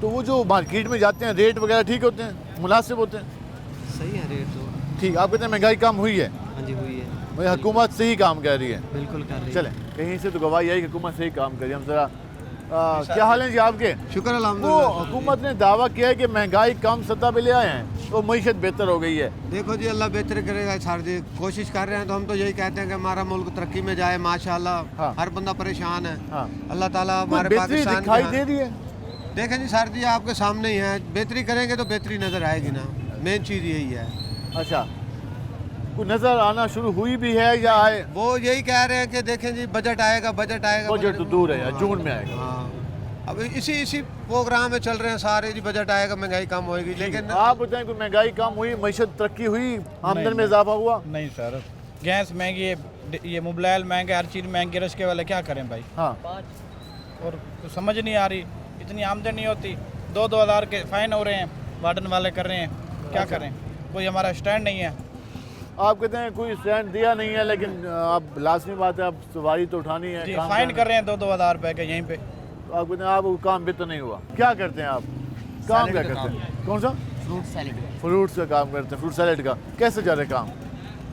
تو وہ جو مارکیٹ میں جاتے ہیں ریٹ وغیرہ ٹھیک ہوتے ہیں, مناسب ہوتے ہیں؟ صحیح ہے ریٹ تو. ٹھیک. آپ کہتے ہیں مہنگائی کم ہوئی ہے؟ ہاں جی ہوئی ہے, بھائی حکومت صحیح کام کر رہی ہے. بالکل کر رہی ہے. چلیں کہیں سے تو گواہی آئی کہ حکومت صحیح کام کر رہی ہے. ہم ذرا کیا حال ہیں جی آپ کے؟ شکر الحمد وہ حکومت نے دعویٰ کیا ہے کہ مہنگائی کم سطح پہ لے آئے ہیں تو معیشت بہتر ہو گئی ہے. دیکھو جی اللہ بہتر کرے گا سر جی, کوشش کر رہے ہیں تو ہم تو یہی کہتے ہیں کہ ہمارا ملک ترقی میں جائے. ماشاءاللہ ہاں. ہر بندہ پریشان ہے. ہاں. اللہ تعالیٰ کوئی ہمارے بہتری پاکستان دکھائی کے دے رہی ہے؟ دیکھیں جی سر جی آپ کے سامنے ہی ہے, بہتری کریں گے تو بہتری نظر آئے گی نا, مین چیز یہی ہے. اچھا, کوئی نظر آنا شروع ہوئی بھی ہے یا آئے؟ وہ یہی کہہ رہے ہیں کہ دیکھیں جی بجٹ آئے گا. بجٹ تو دور ہے, جون میں آئے گا. ہاں اب اسی پروگرام میں چل رہے ہیں سارے جی, بجٹ آئے گا مہنگائی کم ہوئے گی. لیکن آپ بتائیں کوئی مہنگائی کم ہوئی, معیشت ترقی ہوئی, آمدن میں اضافہ ہوا؟ نہیں سر, گیس مہنگی ہے, یہ موبائل مہنگے, ہر چیز مہنگی, رشکے والے کیا کریں بھائی. ہاں. اور سمجھ نہیں آ رہی, اتنی آمدن نہیں ہوتی, 2,000 کے فائن ہو رہے ہیں, وارڈن والے کر رہے ہیں, کیا کریں, کوئی ہمارا اسٹینڈ نہیں ہے. آپ کہتے ہیں کوئی اسٹینڈ دیا نہیں ہے, لیکن اب لازمی بات ہے اب سواری تو اٹھانی ہے. جی فائن کر رہے ہیں 2,000 روپے کے یہیں پہ. آپ کہتے ہیں آپ کو کام بھی تو نہیں ہوا, کیا کرتے ہیں آپ, کام کیا کرتے ہیں؟ کون سا؟ Fruit salad. فروٹس کا کام کرتے ہیں, فروٹ سیلیڈ کا. کیسے چل رہا ہے کام؟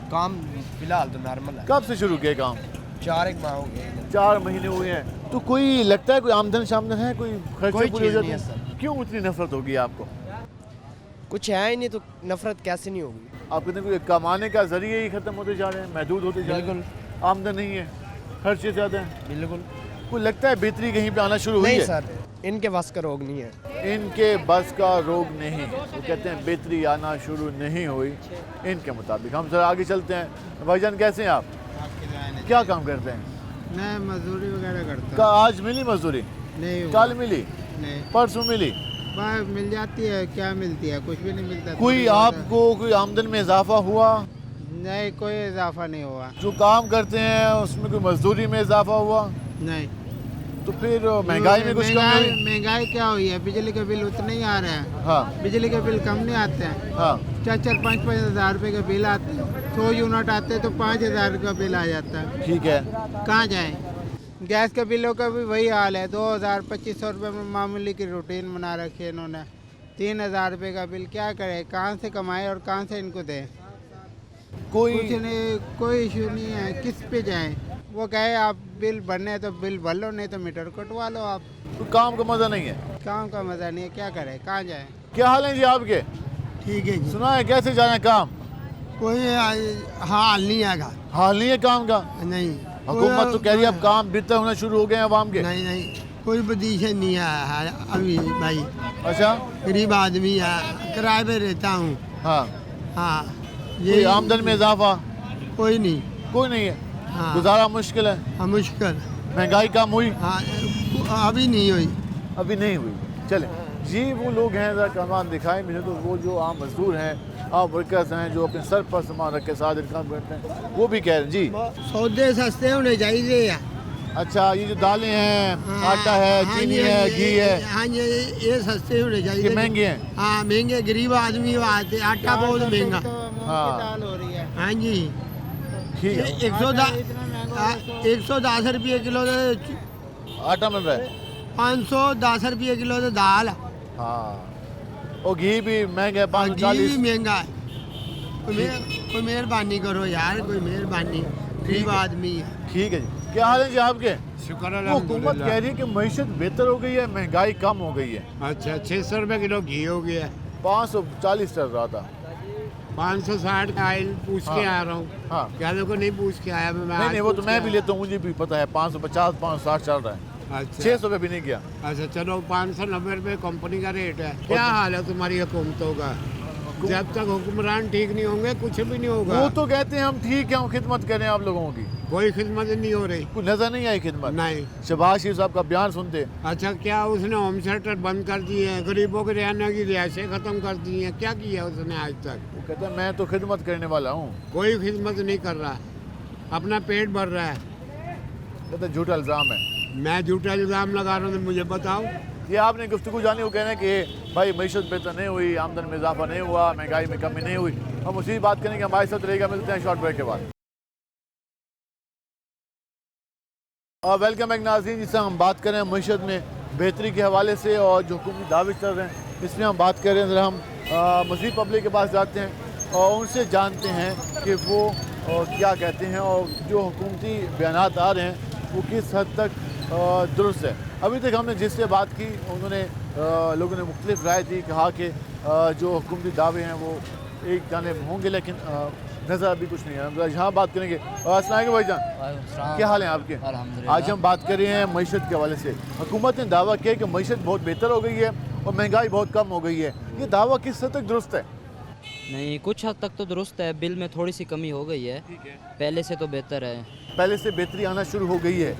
کام فی الحال تو نارمل ہے. کب سے شروع کیا کام؟ 4 ماہ ہو گئے. 4 مہینے ہوئے ہیں. تو کوئی لگتا ہے کوئی آمدن شامدن ہے, کوئی خرچے پورے ہو جاتے ہیں؟ سر کیوں اتنی نفرت ہوگی آپ کو؟ کچھ ہے ہی نہیں تو نفرت کیسے نہیں ہوگی. آپ کہتے ہیں کوئی کمانے کا ذریعہ ہی ختم ہوتے جا رہے ہیں, محدود ہوتے جا رہے ہیں, آمدن نہیں ہے, خرچے زیادہ ہیں. بالکل. کوئی لگتا ہے بہتری کہیں پہ آنا شروع ہوئی نہیں ہے؟ سر, ان کے بس کا روگ نہیں ہے. ان کے بس کا روگ نہیں. وہ کہتے ہیں بہتری آنا شروع نہیں ہوئی ان کے مطابق. ہم ذرا آگے چلتے ہیں. بھائی جان کیسے ہیں آپ, کیا کام کرتے ہیں؟ میں مزدوری وغیرہ کرتا آج ملی مزدوری؟ نہیں کل ملی؟ نہیں, پرسوں ملی؟ مل جاتی ہے, کیا ملتی ہے, کچھ بھی نہیں ملتا. کوئی آپ کو کوئی آمدن میں اضافہ ہوا؟ نہیں, کوئی اضافہ نہیں ہوا. جو کام کرتے ہیں اس میں کوئی مزدوری میں اضافہ ہوا؟ نہیں. تو پھر مہنگائی میں کچھ کم نہیں؟ مہنگائی کیا ہوئی ہے, بجلی کا بل اتنا ہی آ رہا ہے. ہاں. بجلی کے بل کم نہیں آتے ہیں. ہاں. 4-5 ہزار روپے کا بل آتے ہیں. 100 یونٹ آتے تو 5,000 کا بل آ جاتا ہے. ٹھیک ہے. کہاں جائیں. گیس کے بلوں کا بھی وہی حال ہے, 2,000-2,500 روپے میں معمولی کی روٹین بنا رکھی ہے انہوں نے. 3,000 روپے کا بل, کیا کرے, کہاں سے کمائے اور کہاں سے ان کو دیں. کوئی کچھ نہیں, کوئی ایشو نہیں ہے, کس پہ جائیں. وہ کہے آپ بل بھرنے تو بل بھر لو, نہیں تو میٹر کٹوا لو. آپ کام کا مزہ نہیں ہے, کام کا مزہ نہیں ہے, کیا کرے, کہاں جائیں. کیا حال ہیں جی آپ کے؟ ٹھیک ہے جی. سنا ہے کیسے جانا ہے کام؟ کوئی حال نہیں آئے گا. حال نہیں ہے کام کا؟ نہیں. حکومت تو کہہ رہی ہے اب کام بہتر ہونا شروع ہو گئے ہیں عوام کے. نہیں, کوئی پوزیشن نہیں ہے ابھی بھائی. اچھا, غریب آدمی ہے, کرائے پہ رہتا ہوں. ہاں. ہاں. یہ آمدن میں اضافہ کوئی نہیں. کوئی نہیں ہے, ہاں. گزارا مشکل ہے. مشکل. مہنگائی کم ہوئی؟ ہاں, ابھی نہیں ہوئی. ابھی نہیں ہوئی. چلیں جی, وہ لوگ ہیں ذرا کمان دکھائیں مجھے تو, وہ جو عام مزدور ہیں, عام ورکرز ہیں جو اپنے سر پر سامان رکھ کے ساتھ کام کرتے ہیں, وہ بھی کہہ رہے ہیں جی سودے سستے ہونے چاہیے. اچھا, یہ جو دالیں ہیں, آٹا ہے, چینی ہے, گھی ہے, ہاں یہ سستے ہونے یہ چاہیے. مہنگے ہیں. ہاں مہنگے, غریب آدمی آٹا بہت مہنگا. ہاں ہاں جی. ٹھیک ہے. 110 روپے کلو آٹا مل رہا ہے, 510 روپے کلو تو دال. ہاں, اور گھی بھی مہنگا ہے, گھی 540. بھی مہنگا ہے. کوئی مہربانی کرو یار, کوئی مہربانی, غریب آدمی ہے. ٹھیک ہے جی. کیا حال ہے جی آپ کے؟ شکر وہ حکومت کہہ رہی ہے کہ معیشت بہتر ہو گئی ہے, مہنگائی کم ہو گئی ہے. اچھا, 600 روپے کلو گھی ہو گیا. 540 چل رہا تھا. 560 کا آئل پوچھ کے آ رہا ہوں. ہاں, کیا کو نہیں پوچھ کے آیا میں. نہیں وہ تو میں بھی لیتا ہوں, مجھے بھی پتا ہے 550 560 چل رہا ہے. 600 روپے بھی نہیں کیا. اچھا چلو, 590 روپے کمپنی کا ریٹ ہے. کیا حال ہے تمہاری حکومتوں کا؟ جب تک حکمران ٹھیک نہیں ہوں گے کچھ بھی نہیں ہوگا. وہ تو کہتے ہیں ہم ٹھیک ہیں, ہم خدمت کریں آپ لوگوں کی. کوئی خدمت نہیں ہو رہی. کوئی نظر نہیں آئی خدمت. نہیں. شہباز شریف صاحب کا بیان سنتے. اچھا, کیا اس نے ہوم سیکٹر بند کر دیے ہیں, غریبوں کے رہنے کی رہائشیں ختم کر دی ہیں, کیا کیا اس نے آج تک؟ وہ کہتا ہے میں تو خدمت کرنے والا ہوں. کوئی خدمت نہیں کر رہا, اپنا پیٹ بھر رہا ہے. کہتا ہے جھوٹا الزام ہے. میں جھوٹا الزام لگا رہا ہوں تو مجھے بتاؤ. یہ آپ نے گفتگو جانے کو کہنا ہے کہ بھائی معیشت بہتر نہیں ہوئی, آمدن میں اضافہ نہیں ہوا, مہنگائی میں کمی نہیں ہوئی. ہم اسی بات کریں گے, ہمارے ساتھ رہے گا. ملتے ہیں شارٹ بریک کے بعد. ویلکم بیک ناظرین. جس سے ہم بات کریں معیشت میں بہتری کے حوالے سے اور جو حکومتی دعوے چل رہے ہیں اس میں ہم بات کر رہے ہیں. ذرا ہم مزید پبلک کے پاس جاتے ہیں اور ان سے جانتے ہیں کہ وہ کیا کہتے ہیں اور جو حکومتی بیانات آ رہے ہیں وہ کس حد تک درست ہے. ابھی تک ہم نے جس سے بات کی انہوں نے لوگوں نے مختلف رائے دی, کہا کہ جو حکومتی دعوے ہیں وہ ایک جانب ہوں گے لیکن نظر ابھی کچھ نہیں ہے. ہم یہاں بات کریں گے. السلام علیکم بھائی جان, کیا حال ہیں آپ کے؟ آج ہم بات کر رہے ہیں معیشت کے حوالے سے. حکومت نے دعویٰ کیا کہ معیشت بہت بہتر ہو گئی ہے اور مہنگائی بہت کم ہو گئی ہے. یہ دعویٰ کس حد تک درست ہے؟ نہیں, کچھ حد تک تو درست ہے. بل میں تھوڑی سی کمی ہو گئی ہے, پہلے سے تو بہتر ہے. پہلے سے بہتری آنا شروع ہو گئی ہے.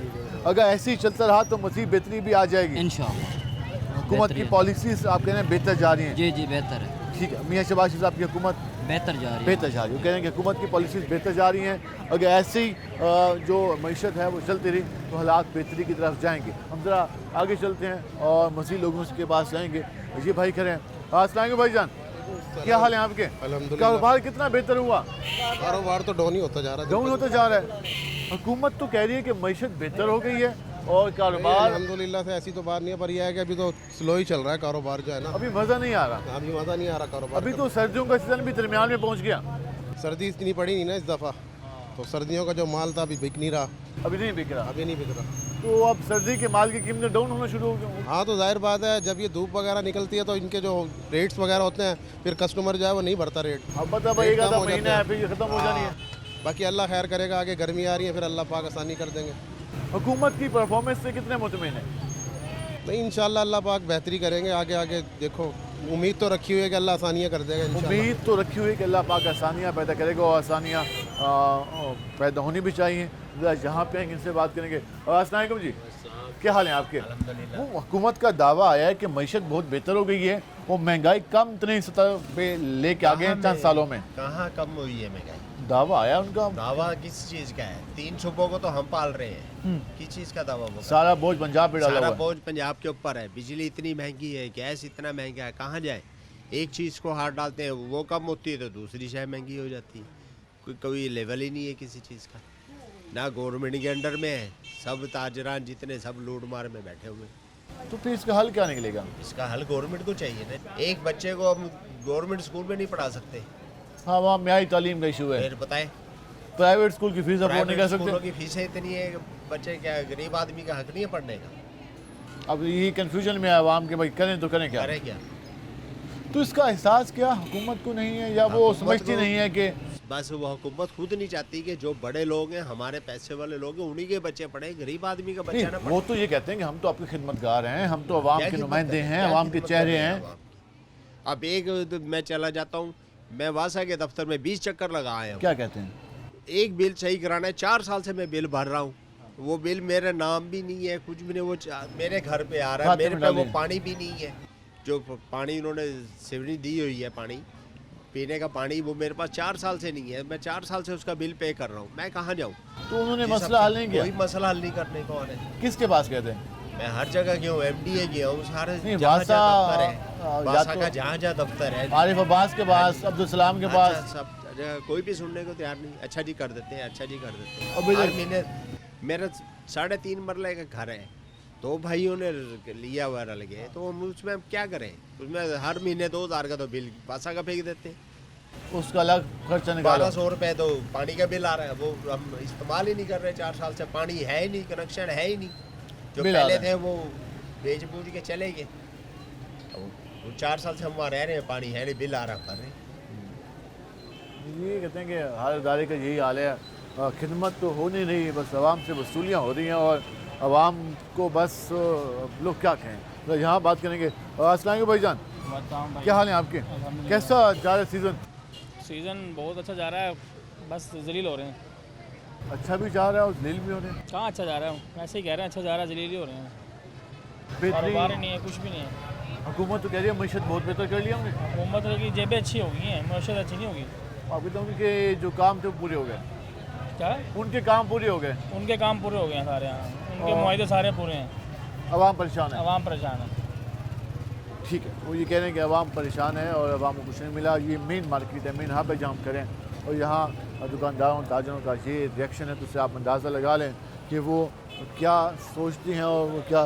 اگر ایسے ہی چلتا رہا تو مزید بہتری بھی آ جائے گی انشاءاللہ. حکومت کی پالیسیز آپ کہہ رہے ہیں بہتر جا رہی ہیں. جی جی بہتر ہے. ٹھیک ہے, میاں شہباز شریف صاحب کی حکومت بہتر جا رہی ہے. بہتر جا رہی ہے. وہ کہہ رہے ہیں کہ حکومت کی پالیسیز بہتر جا رہی ہیں. اگر ایسے ہی جو معیشت ہے وہ چلتی رہی تو حالات بہتری کی طرف جائیں گے. ہم ذرا آگے چلتے ہیں اور مزید لوگوں کے پاس جائیں گے. یہ بھائی کہہ رہے ہیں. السلام علیکم بھائی جان, کیا حال ہے آپ کے؟ الحمدللہ. کاروبار کتنا بہتر ہوا؟ کاروبار تو ڈاؤن ہی ہوتا جا رہا ہے. ڈاؤن ہوتا جا رہا ہے. حکومت تو کہہ رہی ہے کہ معیشت بہتر ہو گئی ہے اور کاروبار الحمدللہ سے ایسی تو بات نہیں ہے, پر یہ ہے کہ ابھی تو سلو ہی چل رہا ہے کاروبار جو ہے نا. ابھی مزہ نہیں آ رہا. ابھی مزہ نہیں آ رہا کاروبار. ابھی تو سردیوں کا سیزن بھی درمیان میں پہنچ گیا. سردی اتنی پڑی نہیں نا اس دفعہ, تو سردیوں کا جو مال تھا ابھی بک نہیں رہا. ابھی نہیں بک رہا. ابھی نہیں بک رہا. تو اب سردی کے مال کی قیمتیں ڈاؤن ہونا شروع ہو گئی. ہاں تو ظاہر بات ہے, جب یہ دھوپ وغیرہ نکلتی ہے تو ان کے جو ریٹس وغیرہ ہوتے ہیں پھر کسٹمر جو ہے وہ نہیں بھرتا ریٹ. اب بتا بھائی, ایک آدھا مہینہ ہے پھر یہ ختم ہو جانی ہے. باقی اللہ خیر کرے گا, آگے گرمی آ رہی ہے پھر اللہ پاک آسانی کر دیں گے. حکومت کی پرفارمنس سے کتنے مطمئن ہیں؟ نہیں انشاءاللہ اللہ پاک بہتری کریں گے. آگے آگے دیکھو, امید تو رکھی ہوئی ہے کہ اللہ آسانیاں کر دے گا انشاءاللہ. امید تو رکھی ہوئی ہے کہ اللہ پاک آسانیاں پیدا کرے گا اور آسانیاں پیدا ہونی بھی چاہیے. جہاں پہ ہیں ان سے بات کریں گے. السلام علیکم جی, کیا حال ہیں آپ کے؟ حکومت کا دعویٰ آیا ہے کہ معیشت بہت بہتر ہو گئی ہے, وہ مہنگائی کم ترین سطح پہ لے کے آگے ہیں چند سالوں میں. کہاں کم ہوئی ہے مہنگائی؟ دعویٰ آیا ان کا. دعویٰ کس چیز کا ہے؟ 3 صوبوں کو تو ہم پال رہے ہیں. کس چیز کا دعویٰ؟ سارا بوجھ پنجاب پہ ڈالا ہوا ہے. سارا بوجھ پنجاب کے اوپر ہے. بجلی اتنی مہنگی ہے, گیس اتنا مہنگا ہے, کہاں جائیں؟ ایک چیز کو ہاتھ ڈالتے ہیں وہ کم ہوتی ہے تو دوسری شے مہنگی ہو جاتی ہے. کوئی لیول ہی نہیں ہے کسی چیز کا. نہ گورنمنٹ کے انڈر میں ہے, سب تاجران جتنے سب لوٹ مار میں بیٹھے ہوئے. تو پھر اس کا حل کیا نکلے گا؟ اس کا حل گورنمنٹ کو چاہیے نا. ایک بچے کو ہم گورنمنٹ اسکول میں نہیں پڑھا سکتے. ہاں, وہاں معیاری تعلیم کا ایشو ہے. پھر بتائیں, پرائیویٹ اسکول کی فیس افورڈ نہیں کر سکتے. اسکولوں کی فیسیں اتنی ہے کہ بچے کیا غریب آدمی کا حق نہیں ہے پڑھنے کا. اب یہی کنفیوژن میں ہے عوام کے, بھائی کریں تو کریں کیا؟ کریں کیا؟ تو اس کا احساس کیا حکومت کو نہیں ہے یا وہ سمجھتی نہیں ہے کہ بس وہ حکومت خود نہیں چاہتی کہ جو بڑے لوگ ہیں, ہمارے پیسے والے لوگ ہیں, انہی کے بچے پڑھیں, غریب آدمی کا بچہ نہ پڑھے. وہ تو یہ کہتے ہیں کہ ہم تو آپ کے خدمت گار ہیں, ہم تو عوام کے نمائندے ہیں, عوام کے چہرے ہیں. اب ایک میں چلا جاتا ہوں, میں واسا کے دفتر میں 20 چکر لگا آیا ہوں. کیا کہتے ہیں؟ ایک بل صحیح کرانا ہے, 4 سال سے میں بل بھر رہا ہوں. وہ بل میرے نام بھی نہیں ہے, کچھ بھی نہیں. وہ میرے گھر پہ آ رہا ہے, میرے پہ وہ پانی بھی نہیں ہے. جو پانی انہوں نے سیونی دی ہوئی ہے, پانی پینے کا پانی, وہ میرے پاس 4 سال سے نہیں ہے. میں 4 سال سے اس کا بل پے کر رہا ہوں. میں کہاں جاؤں؟ تو انہوں نے مسئلہ حل نہیں کیا. کوئی مسئلہ حل نہیں کرنے کو آنے. کس کے پاس کہتے ہیں؟ میں ہر جگہ گیا ہوں, ایم ڈی اے گیا ہوں, سارے واسا واسا کا جہاں جہاں دفتر ہے, عارف عباس کے پاس, عبدالسلام کے پاس, سب جگہ کوئی بھی سننے کو تیار نہیں. اچھا جی کر دیتے ہیں, اچھا جی کر دیتے ہیں. ہر مہینے میرا 3.5 مرلے کا گھر ہے, 2 بھائیوں نے لیا ہوا لگے, تو ہم اس میں کیا کریں؟ اس میں ہر مہینے 2000 کا تو بل واسا کا پھینک دیتے ہیں. اس کا الگ خرچہ نکالو. 1200 روپے تو پانی کا بل آ رہا ہے, وہ ہم استعمال ہی نہیں کر رہے 4 سال سے. پانی ہے ہی نہیں, کنیکشن ہے ہی نہیں. جو پہلے تھے وہ بیچ بوجھ کے چلے گئے. 4 سال سے ہم وہاں رہ رہے ہیں, پانی ہے نہیں, بل آ رہا کر رہے ہیں. یہ کہتے ہیں کہ ہر ادارے کا یہی حال ہے, خدمت تو ہو نہیں رہی, بس عوام سے وصولیاں ہو رہی ہیں اور عوام کو بس لوگ کیا کہیں. تو یہاں بات کریں گے. السلام علیکم بھائی جان, کیا حال ہیں آپ کے؟ کیسا جا رہا ہے سیزن؟ سیزن بہت اچھا جا رہا ہے, بس ذلیل ہو رہے ہیں. اچھا بھی جا رہا ہے اور ذلیل بھی ہو رہے ہیں. کہاں اچھا جا رہا ہے, ایسے ہی کہہ رہے ہیں اچھا جا رہا ہے, ذلیل ہی ہو رہے ہیں. کاروبار نہیں ہے, کچھ بھی نہیں ہے. حکومت تو کہہ رہی ہے معیشت بہت بہتر کر لیا ہم نے. حکومت کی جیبیں اچھی ہو گئی ہیں, معیشت اچھی نہیں ہوگی. آپ کہتے ہیں کہ جو کام تھے وہ پورے ہو گئے. کیا؟ ان کے کام پورے ہو گئے. ان کے کام پورے ہو گئے ہیں سارے, یہاں ان کے معاہدے سارے پورے ہیں. عوام پریشان ہے. عوام پریشان ہے. ٹھیک ہے, وہ یہ کہہ رہے ہیں کہ عوام پریشان ہے اور عوام کو کچھ نہیں ملا. یہ مین مارکیٹ ہے, مین ہب ہے جہاں ہم کریں, اور یہاں دکانداروں تاجروں کا یہ ریئیکشن ہے. تو اس سے آپ اندازہ لگا لیں کہ وہ کیا سوچتی ہیں اور وہ کیا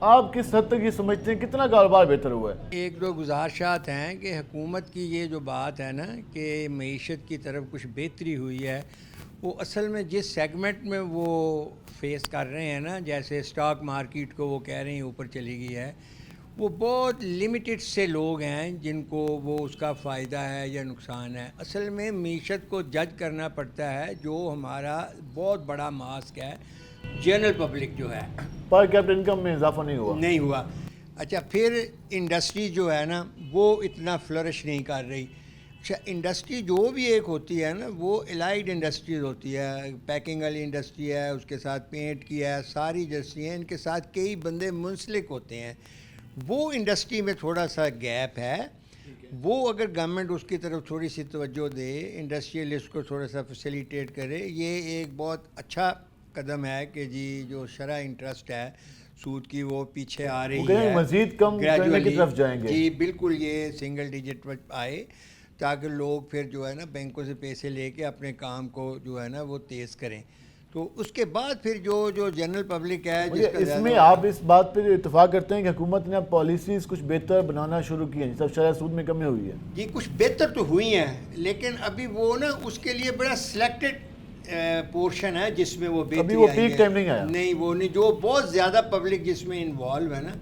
آپ کس حد تک یہ سمجھتے ہیں کتنا کاروبار بہتر ہوا ہے؟ ایک دو گزارشات ہیں کہ حکومت کی یہ جو بات ہے نا کہ معیشت کی طرف کچھ بہتری ہوئی ہے، وہ اصل میں جس سیگمنٹ میں وہ فیس کر رہے ہیں نا، جیسے سٹاک مارکیٹ کو وہ کہہ رہے ہیں اوپر چلی گئی ہے، وہ بہت لمیٹڈ سے لوگ ہیں جن کو وہ اس کا فائدہ ہے یا نقصان ہے۔ اصل میں معیشت کو جج کرنا پڑتا ہے جو ہمارا بہت بڑا ماسک ہے، جنرل پبلک جو ہے۔ پر کیپٹا انکم میں اضافہ نہیں ہوا۔ اچھا، پھر انڈسٹری جو ہے نا وہ اتنا فلرش نہیں کر رہی۔ اچھا، انڈسٹری جو بھی ایک ہوتی ہے نا وہ الائڈ انڈسٹریز ہوتی ہے، پیکنگ والی انڈسٹری ہے، اس کے ساتھ پینٹ کی ہے، ساری انڈسٹری ہیں، ان کے ساتھ کئی بندے منسلک ہوتے ہیں۔ وہ انڈسٹری میں تھوڑا سا گیپ ہے، وہ اگر گورنمنٹ اس کی طرف تھوڑی سی توجہ دے، انڈسٹریلسٹ کو تھوڑا سا فیسیلیٹیٹ کرے، یہ ایک بہت اچھا قدم ہے کہ جی جو شرح انٹرسٹ ہے سود کی وہ پیچھے آ رہی ہے، مزید کم کرنے کی طرف جائیں گے۔ جی بالکل، یہ سنگل ڈیجٹ پر آئے تاکہ لوگ پھر جو ہے نا بینکوں سے پیسے لے کے اپنے کام کو جو ہے نا وہ تیز کریں۔ تو اس کے بعد پھر جو جنرل پبلک ہے جس کا اس میں آپ اس بات پہ اتفاق کرتے ہیں کہ حکومت نے اب پالیسیز کچھ بہتر بنانا شروع کی ہیں، جس شرح سود میں کمی ہوئی ہے؟ جی کچھ بہتر تو ہوئی ہیں، لیکن ابھی وہ نا اس کے لیے بڑا سلیکٹڈ پورشن ہے جس میں وہ بہتری وہ پیک ٹائم نہیں آیا، نہیں وہ نہیں، جو بہت زیادہ پبلک جس میں انوالو ہے نا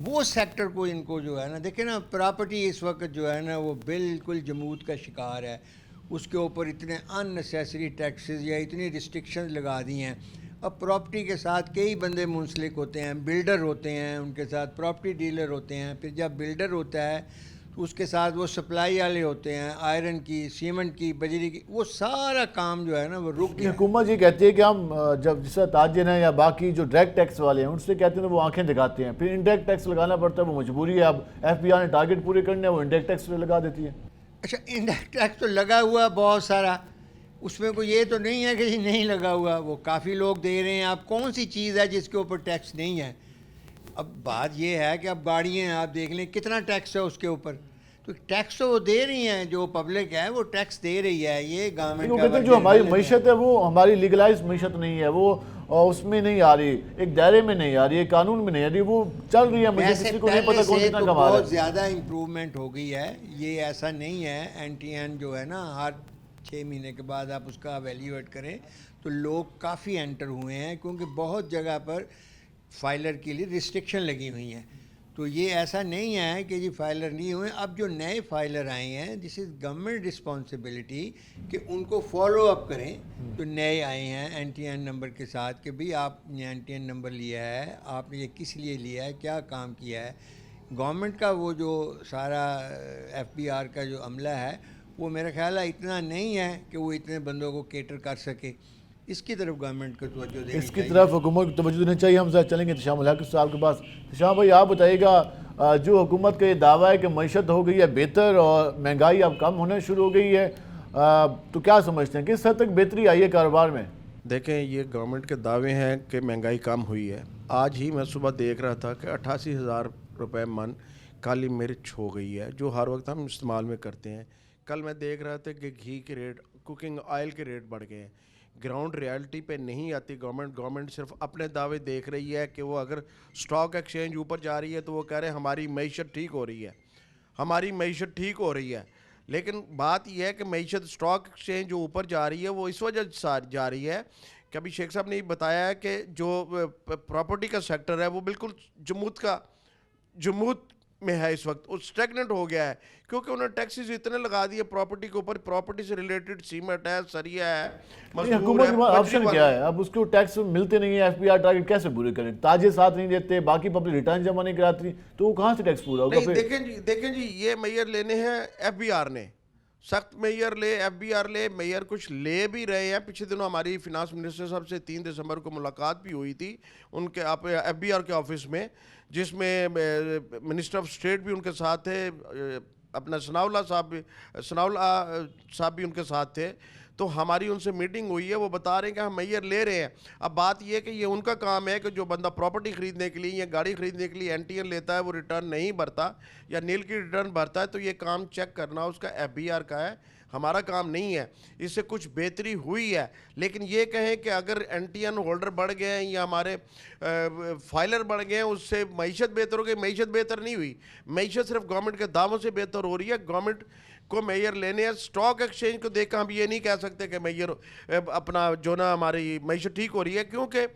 وہ سیکٹر کو ان کو جو ہے نا دیکھیں نا، پراپرٹی اس وقت جو ہے نا وہ بالکل جمود کا شکار ہے، اس کے اوپر اتنے ان نیسیسری ٹیکسز یا اتنی ریسٹرکشنز لگا دی ہیں۔ اب پراپرٹی کے ساتھ کئی بندے منسلک ہوتے ہیں، بلڈر ہوتے ہیں، ان کے ساتھ پراپرٹی ڈیلر ہوتے ہیں، پھر جب بلڈر ہوتا ہے تو اس کے ساتھ وہ سپلائی والے ہوتے ہیں، آئرن کی، سیمنٹ کی، بجری کی، وہ سارا کام جو ہے نا وہ رک گیا۔ حکومت یہ کہتی ہے کہ ہم جب جس طرح تاجر ہیں یا باقی جو ڈائریکٹ ٹیکس والے ہیں ان سے کہتے ہیں وہ آنکھیں دکھاتے ہیں، پھر انڈائریکٹ ٹیکس لگانا پڑتا ہے، وہ مجبوری ہے، اب ایف بی آر نے ٹارگٹ پورے کرنے ہیں وہ انڈائریکٹ ٹیکس لگا دیتی ہے۔ اچھا، انڈائریکٹ ٹیکس تو لگا ہوا بہت سارا، اس میں کوئی یہ تو نہیں ہے کہ نہیں لگا ہوا، وہ کافی لوگ دے رہے ہیں۔ اب کون سی چیز ہے جس کے اوپر ٹیکس نہیں ہے؟ اب بات یہ ہے کہ اب گاڑیاں ہیں، آپ دیکھ لیں کتنا ٹیکس ہے اس کے اوپر، تو ٹیکس تو وہ دے رہی ہیں، جو پبلک ہے وہ ٹیکس دے رہی ہے، یہ گورنمنٹ کا۔ جو ہماری معیشت ہے وہ ہماری لیگلائز معیشت نہیں ہے، وہ اس میں نہیں آ رہی، ایک دائرے میں نہیں آ رہی، ایک قانون میں نہیں آ رہی، وہ چل رہی ہے، مجھے کسی کو نہیں پتا کون کتنا کما رہا ہے۔ بہت زیادہ امپرومنٹ ہو گئی ہے، یہ ایسا نہیں ہے۔ این ٹی این جو ہے نا ہر 6 مہینے کے بعد آپ اس کا ایویلیویٹ کریں تو لوگ کافی انٹر ہوئے ہیں، کیونکہ بہت جگہ پر فائلر کے لیے ریسٹرکشن لگی ہوئی ہیں۔ تو یہ ایسا نہیں ہے کہ جی فائلر نہیں ہوئے، اب جو نئے فائلر آئے ہیں دس از گورنمنٹ رسپانسبلٹی کہ ان کو فالو اپ کریں۔ تو نئے آئے ہیں این ٹی این نمبر کے ساتھ کہ بھئی آپ نے این ٹی این نمبر لیا ہے، آپ نے یہ کس لیے لیا ہے، کیا کام کیا ہے۔ گورنمنٹ کا وہ جو سارا ایف بی آر کا جو عملہ ہے وہ میرا خیال ہے اتنا نہیں ہے کہ وہ اتنے بندوں کو کیٹر کر سکے، اس کی طرف گورنمنٹ کو توجہ دینی چاہیے، اس کی طرف حکومت کو توجہ دینی چاہیے۔ ہم چلیں گے تشام الحق صاحب کے پاس۔ تشام بھائی آپ بتائیے گا، جو حکومت کا یہ دعویٰ ہے کہ معیشت ہو گئی ہے بہتر اور مہنگائی اب کم ہونا شروع ہو گئی ہے، تو کیا سمجھتے ہیں کس حد تک بہتری آئی ہے کاروبار میں؟ دیکھیں، یہ گورنمنٹ کے دعوے ہیں کہ مہنگائی کم ہوئی ہے۔ آج ہی میں صبح دیکھ رہا تھا کہ 88,000 روپے من کالی مرچ ہو گئی ہے، جو ہر وقت ہم استعمال میں کرتے ہیں۔ کل میں دیکھ رہا تھا کہ گھی کے ریٹ، کوکنگ آئل کے ریٹ بڑھ گئے ہیں۔ گراؤنڈ ریالٹی پہ نہیں آتی گورنمنٹ صرف اپنے دعوے دیکھ رہی ہے کہ وہ اگر سٹاک ایکسچینج اوپر جا رہی ہے تو وہ کہہ رہے ہیں ہماری معیشت ٹھیک ہو رہی ہے، ہماری معیشت ٹھیک ہو رہی ہے۔ لیکن بات یہ ہے کہ معیشت سٹاک ایکسچینج جو اوپر جا رہی ہے وہ اس وجہ سے جا رہی ہے کہ ابھی شیخ صاحب نے بتایا ہے کہ جو پراپرٹی کا سیکٹر ہے وہ بالکل جمود میں ہے، اس وقت وہ اسٹیگننٹ ہو گیا ہے، کیونکہ انہوں نے ٹیکسز اتنے لگا دیے پراپرٹی کے اوپر، پراپرٹی سے ریلیٹڈ سیمنٹ ہے، سریا ہے، حکومت کے پاس آپشن کیا ہے؟ اب اس کو ٹیکس ملتے نہیں ہیں، ایف بی آر ٹارگٹ کیسے پورے کریں؟ تاجر ساتھ نہیں دیتے، باقی پبلک ریٹرن جمع نہیں کراتی، تو وہ کہاں سے ٹیکس پورا ہوگا؟ دیکھیں جی یہ میئر لینے ہیں ایف بی آر نے، سخت میئر لے، ایف بی آر لے، میئر کچھ لے بھی رہے ہیں۔ پچھلے دنوں ہماری فینانس منسٹر صاحب سے 3 دسمبر کو ملاقات بھی ہوئی تھی ان کے ایف بی آر کے آفس میں، جس میں منسٹر آف اسٹیٹ بھی ان کے ساتھ تھے، اپنا ثناءاللہ صاحب بھی ان کے ساتھ تھے۔ تو ہماری ان سے میٹنگ ہوئی ہے، وہ بتا رہے ہیں کہ ہم میئر لے رہے ہیں۔ اب بات یہ ہے کہ یہ ان کا کام ہے کہ جو بندہ پراپرٹی خریدنے کے لیے یا گاڑی خریدنے کے لیے این ٹی این لیتا ہے وہ ریٹرن نہیں بھرتا یا نیل کی ریٹرن بھرتا ہے، تو یہ کام چیک کرنا اس کا ایف بی آر کا ہے۔ ہمارا کام نہیں ہے. اس سے کچھ بہتری ہوئی ہے, لیکن یہ کہیں کہ اگر NTN ہولڈر بڑھ گئے ہیں یا ہمارے فائلر بڑھ گئے ہیں اس سے معیشت بہتر ہو گئی. معیشت بہتر نہیں ہوئی, معیشت صرف گورنمنٹ کے دعووں سے بہتر ہو رہی ہے. گورنمنٹ کو میئر لینے ہیں. اسٹاک ایکسچینج کو دیکھ کر ہم یہ نہیں کہہ سکتے کہ میئر اپنا جو نا ہماری معیشت ٹھیک ہو رہی ہے, کیونکہ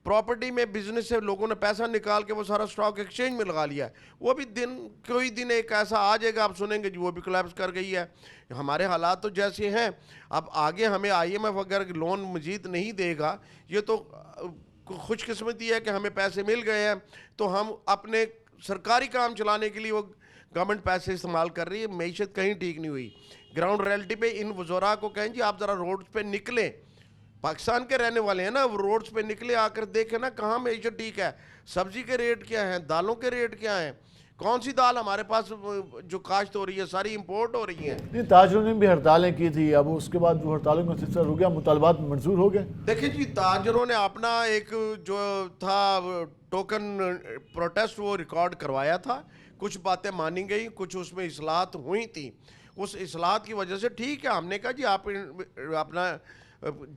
پراپرٹی میں بزنس سے لوگوں نے پیسہ نکال کے وہ سارا اسٹاک ایکسچینج میں لگا لیا ہے. وہ بھی کوئی دن ایک ایسا آ جائے گا, آپ سنیں گے وہ بھی کولیپس کر گئی ہے. ہمارے حالات تو جیسے ہیں. اب آگے ہمیں IMF اگر لون مزید نہیں دے گا, یہ تو خوش قسمتی ہے کہ ہمیں پیسے مل گئے ہیں, تو ہم اپنے سرکاری کام چلانے کے لیے وہ گورنمنٹ پیسے استعمال کر رہی ہے. معیشت کہیں ٹھیک نہیں ہوئی. گراؤنڈ ریئلٹی پہ ان وزراء کو کہیں جی آپ ذرا روڈز پہ نکلیں, پاکستان کے رہنے والے ہیں نا, وہ روڈز پہ نکلے آ کر دیکھیں نا کہاں معیشت ٹھیک ہے. سبزی کے ریٹ کیا ہیں, دالوں کے ریٹ کیا ہیں, کون سی دال ہمارے پاس جو کاشت ہو رہی ہے ساری امپورٹ ہو رہی ہیں. تاجروں نے بھی ہڑتالیں کی تھی, اب اس کے بعد وہ ہڑتالوں کا سلسلہ رک گیا, مطالبات منظور ہو گئے. دیکھیں جی, تاجروں نے اپنا ایک جو تھا ٹوکن پروٹیسٹ وہ ریکارڈ کروایا تھا. کچھ باتیں مانی گئی, کچھ اس میں اصلاحات ہوئی تھیں. اس اصلاحات کی وجہ سے ٹھیک ہے, ہم نے کہا جی آپ اپنا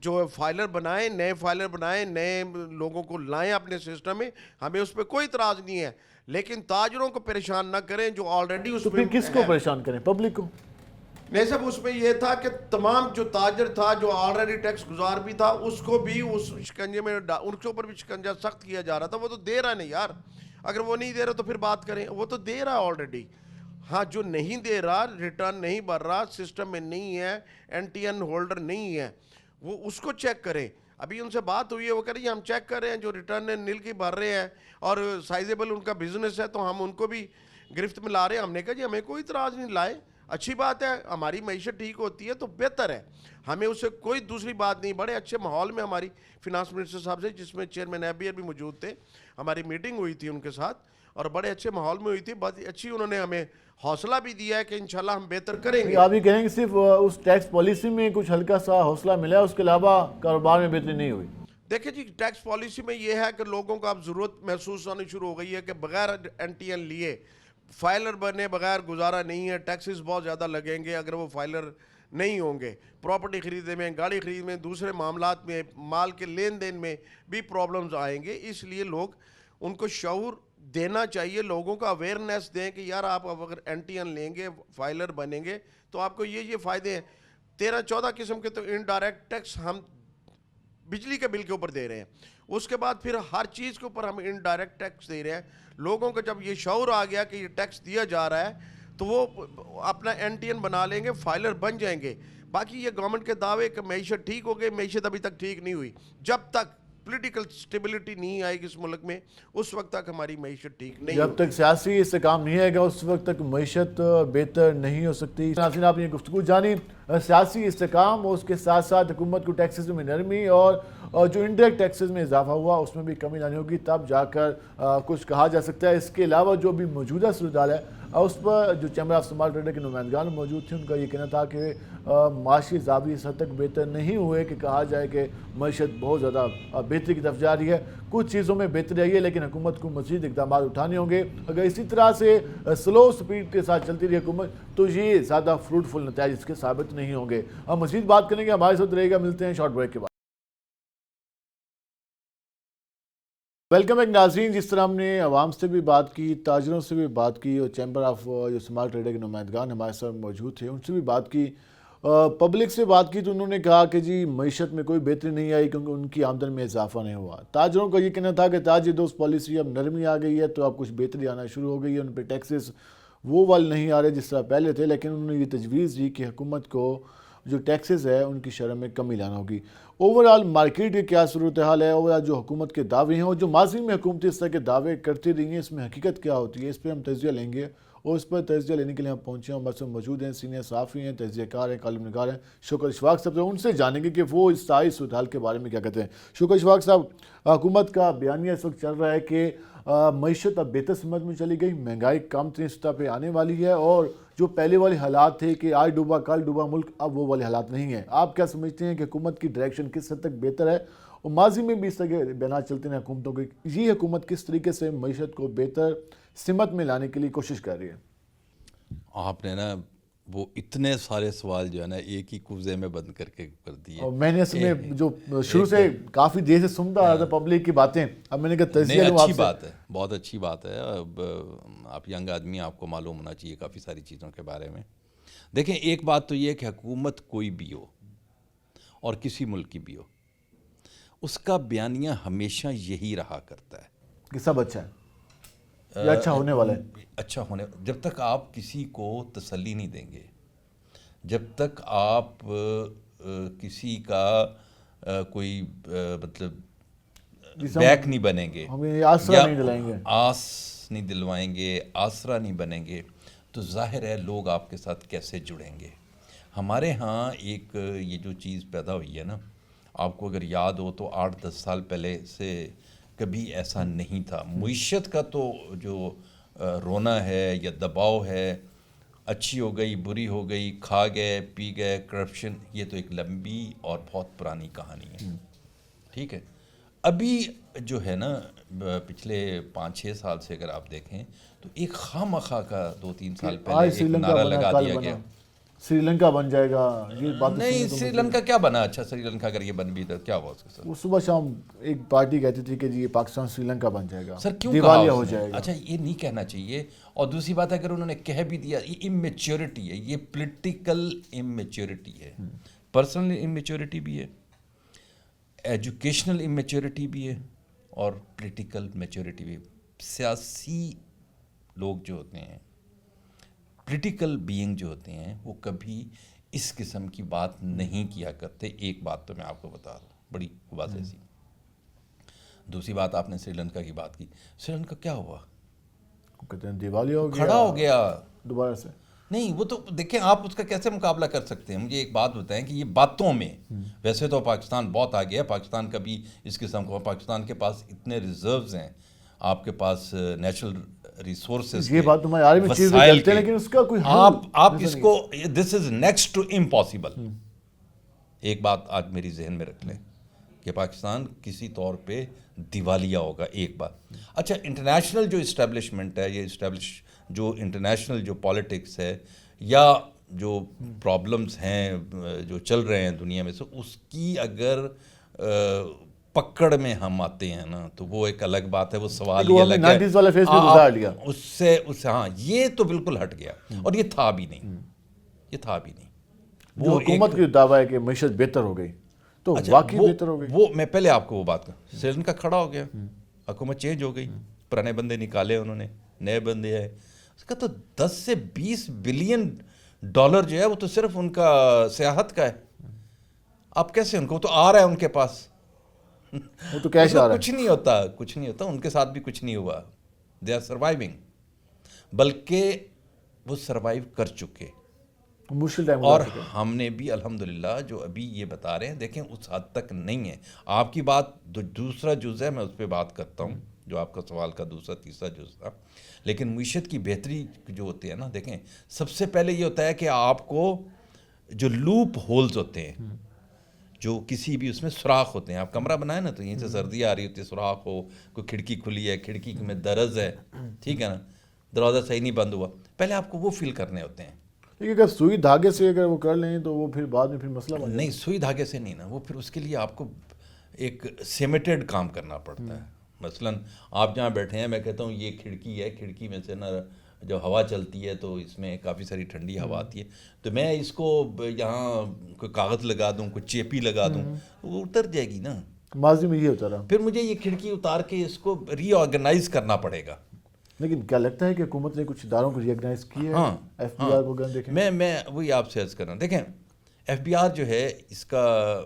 جو فائلر بنائیں, نئے فائلر بنائیں, نئے لوگوں کو لائیں اپنے سسٹم میں, ہمیں اس پہ کوئی اعتراض نہیں ہے, لیکن تاجروں کو پریشان نہ کریں جو آلریڈی اس تو پھر کس کو پریشان کریں, پبلک کو؟ نہیں صاحب, اس میں یہ تھا کہ تمام جو تاجر تھا جو آلریڈی ٹیکس گزار بھی تھا اس کو بھی اس شکنجے میں ان کے اوپر بھی شکنجہ سخت کیا جا رہا تھا. وہ تو دے رہا نہیں یار, اگر وہ نہیں دے رہا تو پھر بات کریں, وہ تو دے رہا آلریڈی. ہاں جو نہیں دے رہا, ریٹرن نہیں بھر رہا, سسٹم میں نہیں ہے, NTN ہولڈر نہیں ہے, وہ اس کو چیک کریں. ابھی ان سے بات ہوئی ہے, وہ کہہ رہی ہے ہم چیک کر رہے ہیں, جو ریٹرن نیل کی بھر رہے ہیں اور سائزیبل ان کا بزنس ہے تو ہم ان کو بھی گرفت میں لا رہے ہیں. ہم نے کہا جی ہمیں کوئی اعتراض نہیں, لائے, اچھی بات ہے, ہماری معیشت ٹھیک ہوتی ہے تو بہتر ہے, ہمیں اس سے کوئی دوسری بات نہیں. بڑے اچھے ماحول میں ہماری فینانس منسٹر صاحب سے, جس میں چیئرمین ایبیر بھی موجود تھے, ہماری میٹنگ ہوئی تھی ان کے ساتھ اور بڑے اچھے ماحول میں ہوئی تھی. بہت اچھی انہوں نے ہمیں حوصلہ بھی دیا ہے کہ انشاءاللہ ہم بہتر کریں گے. آپ یہ کہیں گے صرف اس ٹیکس پالیسی میں کچھ ہلکا سا حوصلہ ملا, اس کے علاوہ کاروبار میں بہتری نہیں ہوئی؟ دیکھیں جی, ٹیکس پالیسی میں یہ ہے کہ لوگوں کو اب ضرورت محسوس ہونی شروع ہو گئی ہے کہ بغیر NTN لیے فائلر بنے بغیر گزارا نہیں ہے. ٹیکسز بہت زیادہ لگیں گے اگر وہ فائلر نہیں ہوں گے. پراپرٹی خریدنے میں, گاڑی خریدنے میں, دوسرے معاملات میں, مال کے لین دین میں بھی پرابلمز آئیں گے. اس لیے لوگ ان کو شعور دینا چاہیے, لوگوں کا اویئرنیس دیں کہ یار آپ اگر NTN لیں گے, فائلر بنیں گے تو آپ کو یہ فائدے ہیں. 13-14 قسم کے تو انڈائریکٹ ٹیکس ہم بجلی کے بل کے اوپر دے رہے ہیں, اس کے بعد پھر ہر چیز کے اوپر ہم انڈائریکٹ ٹیکس دے رہے ہیں. لوگوں کو جب یہ شعور آ گیا کہ یہ ٹیکس دیا جا رہا ہے تو وہ اپنا NTN بنا لیں گے, فائلر بن جائیں گے. باقی یہ گورنمنٹ کے دعوے کہ معیشت ٹھیک ہو گئی, معیشت ابھی تک ٹھیک نہیں ہوئی. جب تک پولیٹیکل سٹیبلٹی نہیں آئے گی اس ملک میں, اس وقت تک ہماری معیشت ٹھیک نہیں جب تک سیاسی استحکام نہیں آئے گا اس وقت تک معیشت بہتر نہیں ہو سکتی. ناظرین, آپ نے یہ گفتگو جانی, سیاسی استحکام اور اس کے ساتھ ساتھ حکومت کو ٹیکسز میں نرمی اور جو انڈائریکٹ ٹیکسز میں اضافہ ہوا اس میں بھی کمی لانی ہوگی, تب جا کر کچھ کہا جا سکتا ہے. اس کے علاوہ جو بھی موجودہ صورتحال ہے اس پر جو چیمبر آف اسمال ٹریڈر کے نمائندگان موجود تھے, ان کا یہ کہنا تھا کہ معاشی زاویے اس حد تک بہتر نہیں ہوئے کہ کہا جائے کہ معیشت بہت زیادہ بہتری کی طرف جا رہی ہے. کچھ چیزوں میں بہتری آئی ہے لیکن حکومت کو مزید اقدامات اٹھانے ہوں گے. اگر اسی طرح سے سلو سپیڈ کے ساتھ چلتی رہی حکومت تو یہ زیادہ فروٹفل نتائج اس کے ثابت نہیں ہوں گے. ہم مزید بات کریں گے, ہمارے ساتھ رہے گا, ملتے ہیں شارٹ بریک کے بعد. ویلکم ایک ناظرین, جس طرح ہم نے عوام سے بھی بات کی, تاجروں سے بھی بات کی اور چیمبر آف جو اسمال ٹریڈر کے نمائندگان ہمارے ساتھ موجود تھے ان سے بھی بات کی, پبلک سے بات کی, تو انہوں نے کہا کہ جی معیشت میں کوئی بہتری نہیں آئی کیونکہ ان کی آمدن میں اضافہ نہیں ہوا. تاجروں کا یہ کہنا تھا کہ تاجر دوست پالیسی اب نرمی آ گئی ہے تو اب کچھ بہتری آنا شروع ہو گئی ہے, ان پہ ٹیکسز وہ والے نہیں آ رہے جس طرح پہلے تھے, لیکن انہوں نے یہ تجویز دی کہ حکومت کو جو ٹیکسز ہے ان کی شرح میں کمی لانا ہوگی. اوورآل مارکیٹ کی کیا صورتحال ہے, اوورآل جو حکومت کے دعوے ہیں اور جو ماضی میں حکومتیں اس طرح کے دعوے کرتی رہی ہیں, اس میں حقیقت کیا ہوتی ہے, اس پہ ہم تجزیہ لیں گے. اور اس پر تجزیہ لینے کے لیے ہم پہنچے ہیں, ہمارے ساتھ موجود ہیں سینئر صحافی ہیں, تجزیہ کار ہیں, کالم نگار ہیں, شکر اشفاق صاحب. ان سے جانیں گے کہ وہ اس ساری صورتحال کے بارے میں کیا کہتے ہیں. شکر اشفاق صاحب, حکومت کا بیانیہ اس وقت چل رہا ہے کہ معیشت اب بہتر سمت میں چلی گئی, مہنگائی کم ترین سطح پہ آنے والی ہے, اور جو پہلے والے حالات تھے کہ آج ڈوبا کل ڈوبا ملک, اب وہ والے حالات نہیں ہیں. آپ کیا سمجھتے ہیں کہ حکومت کی ڈائریکشن کس حد تک بہتر ہے, اور ماضی میں بھی اس طرح کے بیانات چلتے ہیں حکومتوں کے, یہ حکومت کس طریقے سے معیشت کو بہتر سمت میں لانے کے لیے کوشش کر رہی ہے؟ آپ نے نا وہ اتنے سارے سوال جو ہے نا ایک ہی کوزے میں بند کر کے کر دیے. اور میں نے اصل میں جو شروع سے کافی دیر سے سنتا رہا تھا پبلک کی باتیں, اب میں نے کہا تجزیہ لوں آپ سے. اچھی بات ہے, بہت اچھی بات ہے. اب آپ ینگ آدمی, آپ کو معلوم ہونا چاہیے کافی ساری چیزوں کے بارے میں. دیکھیں ایک بات تو یہ ہے کہ حکومت کوئی بھی ہو اور کسی ملک کی بھی ہو, اس کا بیانیہ ہمیشہ یہی رہا کرتا ہے کہ سب اچھا ہے یا اچھا ہونے والا ہے. اچھا ہونے, جب تک آپ کسی کو تسلی نہیں دیں گے, جب تک آپ کسی کا کوئی مطلب بیک نہیں بنیں گے, ہمیں آسرا نہیں دلائیں گے, آس نہیں دلوائیں گے, آسرا نہیں بنیں گے, تو ظاہر ہے لوگ آپ کے ساتھ کیسے جڑیں گے. ہمارے ہاں ایک یہ جو چیز پیدا ہوئی ہے نا, آپ کو اگر یاد ہو تو 8-10 سال پہلے سے کبھی ایسا نہیں تھا. معیشت کا تو جو رونا ہے یا دباؤ ہے, اچھی ہو گئی بری ہو گئی, کھا گئے پی گئے, کرپشن, یہ تو ایک لمبی اور بہت پرانی کہانی ہے. ٹھیک ہے, ابھی جو ہے نا پچھلے 5-6 سال سے اگر آپ دیکھیں تو ایک خواہ کا 2-3 سال پہلے ایک نعرہ لگا دیا گیا, سری لنکا بن جائے گا. یہ بات نہیں, سری لنکا کیا بنا؟ اچھا سری لنکا اگر یہ بن بھی تو کیا ہوا اس کے ساتھ؟ وہ صبح شام ایک پارٹی کہتی تھی کہ جی یہ پاکستان سری لنکا بن جائے گا, سر کیوں دیوالیہ ہو جائے گا. اچھا یہ نہیں کہنا چاہیے. اور دوسری بات اگر انہوں نے کہہ بھی دیا, یہ امیچیورٹی ہے, یہ پولیٹیکل امیچیورٹی ہے, پرسنل امیچیورٹی بھی ہے, ایجوکیشنل امیچیورٹی بھی ہے, اور پولیٹیکل میچیورٹی بھی. سیاسی لوگ جو ہوتے ہیں, پولیٹیکل بینگ جو ہوتے ہیں, وہ کبھی اس قسم کی بات نہیں کیا کرتے. ایک بات تو میں آپ کو بتا دوں بڑی واضح سی. دوسری بات, آپ نے سری لنکا کی بات کی. سری لنکا کیا ہوا؟ کہتے ہیں دیوالیہ ہو گیا, کھڑا ہو گیا دوبارہ سے. نہیں, وہ تو دیکھیں آپ اس کا کیسے مقابلہ کر سکتے ہیں. مجھے ایک بات بتائیں کہ یہ باتوں میں, ویسے تو پاکستان بہت آگے ہے, پاکستان کبھی اس قسم کو, پاکستان کے پاس اتنے ریزروز ہیں, آپ کے پاس نیچرل ریسورسز, یہ بات تمہاری عالمی چیز میں کرتے ہیں لیکن اس کا کوئی آپ اس کو, دس از نیکسٹ ٹو امپاسبل. ایک بات آج میری ذہن میں رکھ لیں کہ پاکستان کسی طور پہ دیوالیہ ہوگا. ایک بات. اچھا انٹرنیشنل جو اسٹیبلشمنٹ ہے, یہ جو انٹرنیشنل جو پالیٹکس ہے یا جو پرابلمز ہیں جو چل رہے ہیں دنیا میں سے, اس کی اگر پکڑ میں ہم آتے ہیں نا تو وہ ایک الگ بات ہے. وہ سوال یہ الگ ہے اس سے ہاں, یہ تو بالکل ہٹ گیا, اور یہ تھا بھی نہیں, یہ تھا بھی نہیں. وہ حکومت کی دعویٰ ہے کہ معیشت بہتر ہو گئی, تو واقعی بہتر ہو گئی. وہ میں پہلے آپ کو وہ بات کروں, سری لنکا کھڑا ہو گیا, حکومت چینج ہو گئی, پرانے بندے نکالے انہوں نے, نئے بندے آئے. اس کا تو 10 سے 20 بلین ڈالر جو ہے وہ تو صرف ان کا سیاحت کا ہے. آپ کیسے, ان کو تو آ رہا ہے ان کے پاس, وہ تو کیش آ رہا ہے. کچھ نہیں ہوتا, کچھ نہیں ہوتا. ان کے ساتھ بھی کچھ نہیں ہوا. دے آر سروائیونگ, بلکہ وہ سروائیو کر چکے. مشکل ٹائم, اور ہم نے بھی الحمدللہ جو ابھی یہ بتا رہے ہیں, دیکھیں اس حد تک نہیں ہے. آپ کی بات دوسرا جز ہے, میں اس پہ بات کرتا ہوں, جو آپ کا سوال کا دوسرا تیسرا جز تھا. لیکن معیشت کی بہتری جو ہوتی ہے نا, دیکھیں سب سے پہلے یہ ہوتا ہے کہ آپ کو جو لوپ ہولز ہوتے ہیں, جو کسی بھی اس میں سوراخ ہوتے ہیں, آپ کمرہ بنائیں نا تو یہیں سے سردی آ رہی ہوتی ہے, سوراخ ہو, کوئی کھڑکی کھلی ہے, کھڑکی میں درز ہے, ٹھیک ہے نا, دروازہ صحیح نہیں بند ہوا, پہلے آپ کو وہ فیل کرنے ہوتے ہیں. لیکن اگر سوئی دھاگے سے اگر وہ کر لیں تو وہ پھر بعد میں پھر مسئلہ بن نہیں, سوئی دھاگے سے نہیں نا, وہ پھر اس کے لیے آپ کو ایک سیمیٹڈ کام کرنا پڑتا ہے. مثلاً آپ جہاں بیٹھے ہیں, میں کہتا ہوں یہ کھڑکی ہے, کھڑکی میں سے نا جب ہوا چلتی ہے تو اس میں کافی ساری ٹھنڈی ہوا آتی ہے, تو میں اس کو یہاں کوئی کاغذ لگا دوں, کوئی چیپی لگا دوں, وہ اتر جائے گی نا. ماضی میں یہ ہوتا رہا. پھر مجھے یہ کھڑکی اتار کے اس کو ری آرگنائز کرنا پڑے گا. لیکن کیا لگتا ہے کہ حکومت نے کچھ اداروں کو ریکگنائز کیا ہے؟ ہاں, ایف بی آر کو اگر دیکھیں, میں وہی آپ سے عرض کر رہا ہوں. دیکھیں ایف بی آر جو ہے, اس کا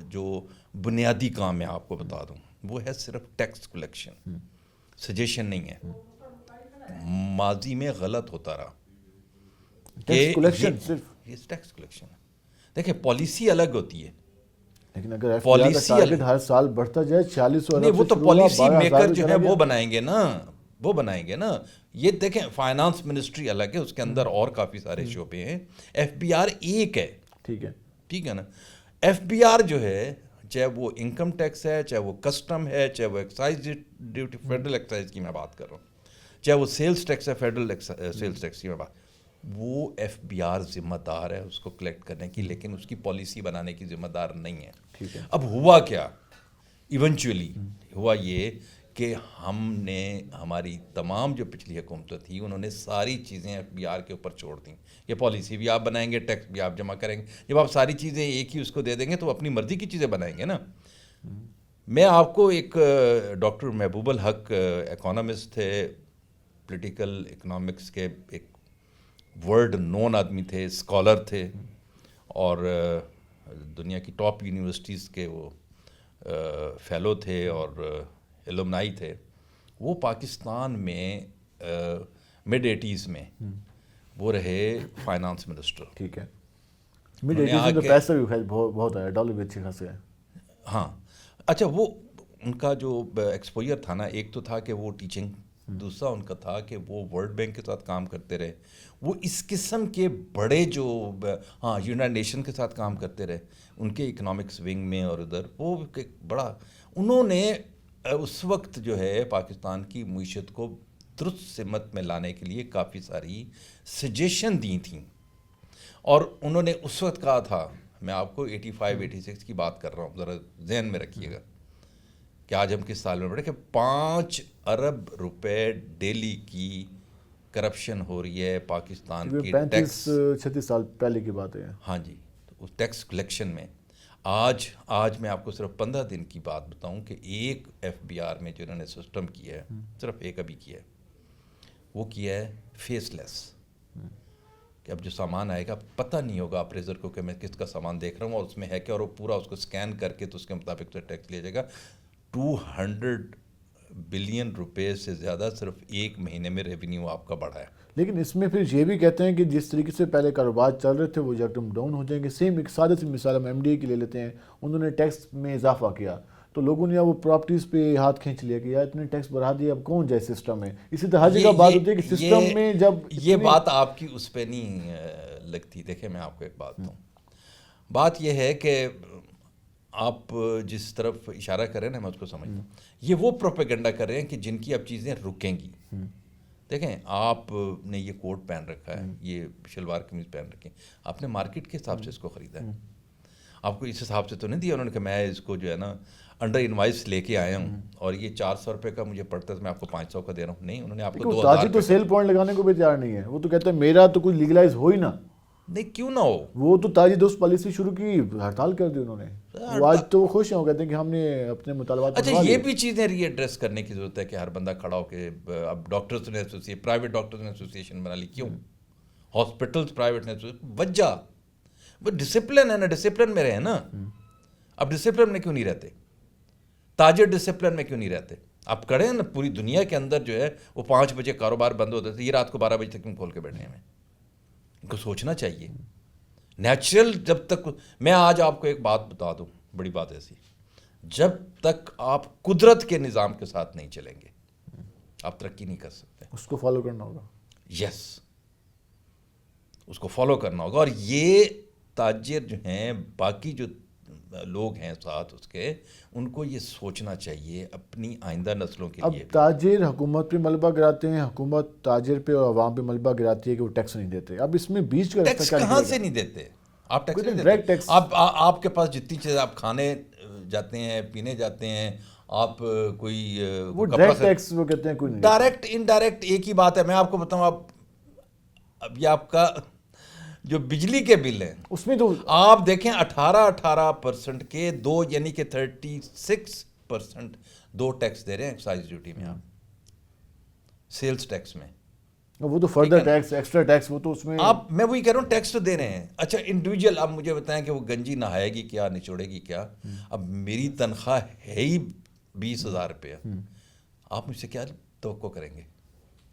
جو بنیادی کام میں آپ کو بتا دوں, وہ ہے صرف ٹیکس کلیکشن, سجیشن نہیں ہے. ماضی میں غلط ہوتا رہا, ٹیکس کلیکشن صرف, یہ ٹیکس کلیکشن ہے. دیکھیں پالیسی الگ ہوتی ہے, لیکن اگر ایف بی آر کا ٹارگٹ ہر سال بڑھتا جائے 46 ارب, وہ تو پالیسی میکر جو ہے وہ بنائیں گے نا, وہ بنائیں گے نا. یہ دیکھیں فائنانس منسٹری الگ ہے, اس کے اندر اور کافی سارے شعبے ہیں. ایف بی آر ایک ہے, ٹھیک ہے نا. ایف بی آر جو ہے, چاہے وہ انکم ٹیکس ہے, چاہے وہ کسٹم ہے, چاہے وہ ایکسائز ڈیوٹی, فیڈرل ایکسائز کی میں بات کر رہا ہوں, چاہے وہ سیلز ٹیکس ہے, فیڈرل سیلز ٹیکس کی میں بات, وہ ایف بی آر ذمہ دار ہے اس کو کلیکٹ کرنے کی، لیکن اس کی پالیسی بنانے کی ذمہ دار نہیں ہے. ٹھیک ہے. اب ہوا کیا ایونچولی، ہوا یہ کہ ہم نے ہماری تمام جو پچھلی حکومتیں تھیں انہوں نے ساری چیزیں ایف بی آر کے اوپر چھوڑ دیں. یہ پالیسی بھی آپ بنائیں گے، ٹیکس بھی آپ جمع کریں گے. جب آپ ساری چیزیں ایک ہی اس کو دے دیں گے تو اپنی مرضی کی چیزیں بنائیں گے نا. میں آپ کو ایک ڈاکٹر محبوب الحق اکانومسٹ تھے، پولیٹیکل اکنامکس کے ایک ورلڈ نون آدمی تھے، اسکالر تھے، اور دنیا کی ٹاپ یونیورسٹیز کے وہ فیلو تھے اور ایلومنائی تھے. وہ پاکستان میں مڈ 80s میں وہ رہے فائنانس منسٹر. ٹھیک ہے. مڈ 80s میں تو پیسہ بھی بہت ہے، ڈالر بھی اچھے خاصے ہیں. ہاں اچھا، وہ ان کا جو ایکسپوجر تھا نا، ایک تو تھا کہ وہ ٹیچنگ، دوسرا ان کا تھا کہ وہ ورلڈ بینک کے ساتھ کام کرتے رہے، وہ اس قسم کے بڑے جو یونائٹڈ نیشن کے ساتھ کام کرتے رہے ان کے اکنامکس ونگ میں، اور ادھر وہ بڑا انہوں نے اس وقت جو ہے پاکستان کی معیشت کو درست سمت میں لانے کے لیے کافی ساری سجیشن دی تھیں. اور انہوں نے اس وقت کہا تھا، میں آپ کو 85-86 کی بات کر رہا ہوں، ذرا ذہن میں رکھیے گا کہ آج ہم کس سال میں پڑھے، کہ 5 ارب روپے ڈیلی کی کرپشن ہو رہی ہے پاکستان کی 35-36 سال پہلے کی بات ہے. ہاں جی، اس ٹیکس کلیکشن میں آج میں آپ کو صرف 15 دن کی بات بتاؤں کہ ایک ایف بی آر میں جو انہوں نے سسٹم کیا ہے، صرف ایک ابھی کیا ہے، وہ کیا ہے فیس لیس. کہ اب جو سامان آئے گا پتہ نہیں ہوگا اپریزر کو کہ میں کس کا سامان دیکھ رہا ہوں اور اس میں ہے کیا، اور وہ پورا اس کو سکین کر کے تو اس کے مطابق سے ٹیکس لیا جائے گا. 200 بلین روپے سے زیادہ صرف ایک مہینے میں ریونیو آپ کا بڑھا ہے. لیکن اس میں پھر یہ بھی کہتے ہیں کہ جس طریقے سے پہلے کاروبار چل رہے تھے وہ یکدم ڈاؤن ہو جائیں گے. سیم ایک سادہ سی مثال ہم ایم ڈی اے کی لے لیتے ہیں، انہوں نے ٹیکس میں اضافہ کیا تو لوگوں نے وہ پراپرٹیز پہ ہاتھ کھینچ لیا کہ یار اتنے ٹیکس بڑھا دیا، اب کون جائے سسٹم میں. اسی طرح ہر جگہ بات ہوتی ہے کہ سسٹم میں جب یہ بات آپ کی اس پہ نہیں لگتی. دیکھیں میں آپ کو ایک بات بتاؤں، بات یہ ہے کہ آپ جس طرف اشارہ کر رہے ہیں نا میں اس کو سمجھتا ہوں، یہ وہ پروپیگنڈا کر رہے ہیں کہ جن کی اب چیزیں رکیں گی. دیکھیں آپ نے یہ کوٹ پہن رکھا ہے، یہ شلوار قمیض پہن رکھی ہے، آپ نے مارکیٹ کے حساب سے اس کو خریدا ہے، آپ کو اس حساب سے تو نہیں دیا انہوں نے کہ میں اس کو جو ہے نا انڈر انوائس لے کے آیا ہوں اور یہ 400 روپے کا مجھے پڑتا ہے، میں آپ کو 500 کا دے رہا ہوں. نہیں، انہوں نے آپ کو 2000 تاجر تو سیل پوائنٹ لگانے کو بھی تیار نہیں ہے. وہ تو کہتے ہیں میرا تو کوئی لیگلائز ہو ہی نہ. نہیں کیوں نہ ہو، وہ تو تاجر دوست پالیسی شروع کی، ہڑتال کر دی انہوں نے. آج تو وہ خوش ہیں، وہ کہتے ہیں کہ ہم نے اپنے مطالبات. اچھا یہ بھی چیزیں ری ایڈریس کرنے کی ضرورت ہے کہ ہر بندہ کھڑا ہو کے اب ڈاکٹرز نے پرائیویٹ ڈاکٹرز نے ایسوسیشن بنا لی. کیوں؟ ہاسپٹلز پرائیویٹ نے وجہ وہ ڈسپلن ہے نا، ڈسپلن میں رہے نا. اب ڈسپلن میں کیوں نہیں رہتے؟ تاجر ڈسپلن میں کیوں نہیں رہتے؟ آپ کڑے ہیں نا، پوری دنیا کے اندر جو ہے وہ 5 بجے کاروبار بند ہوتے تھے، یہ رات کو 12 بجے تک کیوں کھول کے بیٹھے ہیں؟ ان کو سوچنا چاہیے. نیچرل جب تک میں آج آپ کو ایک بات بتا دوں، بڑی بات ایسی، جب تک آپ قدرت کے نظام کے ساتھ نہیں چلیں گے آپ ترقی نہیں کر سکتے. اس کو فالو کرنا ہوگا. یس، اس کو فالو کرنا ہوگا. اور یہ تاجر جو ہیں، باقی جو لوگ ہیں ساتھ اس کے، ان کو یہ سوچنا چاہیے اپنی آئندہ نسلوں کے لیے. اب تاجر حکومت پہ ملبہ گراتے ہیں، حکومت تاجر پہ اور عوام پہ ملبہ گراتی ہے کہ وہ ٹیکس نہیں دیتے. اب اس میں بیچ کا ٹیکس کہاں سے نہیں دیتے؟ آپ ٹیکس نہیں دیتے. آپ کے پاس جتنی چیزیں آپ کھانے جاتے ہیں، پینے جاتے ہیں، آپ کوئی وہ ڈائریکٹ ٹیکس وہ کہتے ہیں کوئی نہیں. ڈائریکٹ انڈائریکٹ ایک ہی بات ہے. میں آپ کو بتاؤں، اب یہ آپ کا جو بجلی کے بل ہیں اس میں تو آپ دیکھیں 18% کے 2 یعنی کہ 36% 2 ٹیکس دے رہے ہیں ایکسائز ڈیوٹی میں، آپ سیلز ٹیکس میں. وہ تو فردر ٹیکس، ایکسٹرا ٹیکس، وہ تو اس میں آپ، میں وہی کہہ رہا ہوں ٹیکس تو دے رہے ہیں. اچھا انڈیویجول آپ مجھے بتائیں کہ وہ گنجی نہائے گی کیا، نچوڑے گی کیا؟ اب میری تنخواہ ہے ہی 20,000 روپیہ، آپ مجھ سے کیا توقع کریں گے؟